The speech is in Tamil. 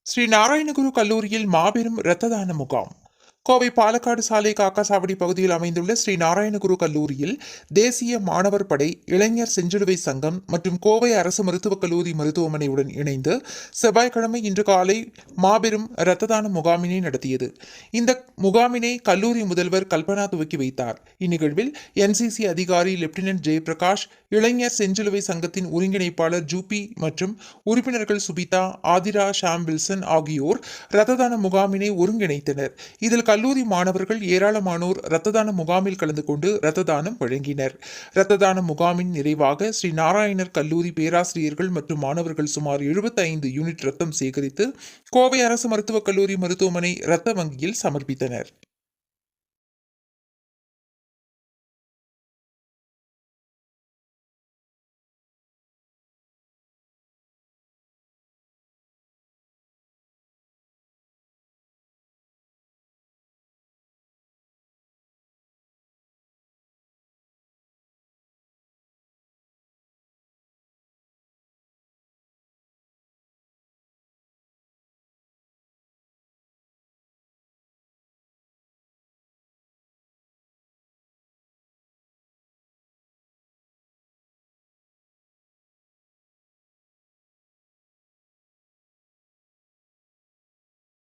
ஸ்ரீ நாராயணகுரு கல்லூரியில் மாபெரும் இரத்த தான முகாம். கோவை பாலக்காடு சாலை காக்காசாவடி பகுதியில் அமைந்துள்ள ஸ்ரீ நாராயணகுரு கல்லூரியில் தேசிய மாணவர் படை, இளைஞர் செஞ்சிலுவை சங்கம் மற்றும் கோவை அரசு மருத்துவக் கல்லூரி மருத்துவமனையுடன் இணைந்து செவ்வாய்க்கிழமை இன்று காலை மாபெரும் இரத்த தான முகாமினை நடத்தியது. இந்த முகாமினை கல்லூரி முதல்வர் கல்பனா துவக்கி வைத்தார். இந்நிகழ்வில் என்சிசி அதிகாரி லெப்டினன்ட் ஜெயபிரகாஷ், இளைஞர் செஞ்சிலுவை சங்கத்தின் ஒருங்கிணைப்பாளர் ஜூபி மற்றும் உறுப்பினர்கள் சுபிதா, ஆதிரா, ஷாம் வில்சன் ஆகியோர் இரத்த தான முகாமினை ஒருங்கிணைத்தனர். இதில் கல்லூரி மாணவர்கள் ஏராளமானோர் இரத்த தான முகாமில் கலந்து கொண்டு இரத்த தானம் வழங்கினர். இரத்த தான முகாமின் நிறைவாக ஸ்ரீ நாராயணர் கல்லூரி பேராசிரியர்கள் மற்றும் மாணவர்கள் சுமார் 75 யூனிட் ரத்தம் சேகரித்து கோவை அரசு மருத்துவக் கல்லூரி மருத்துவமனை இரத்த வங்கியில் சமர்ப்பித்தனர்.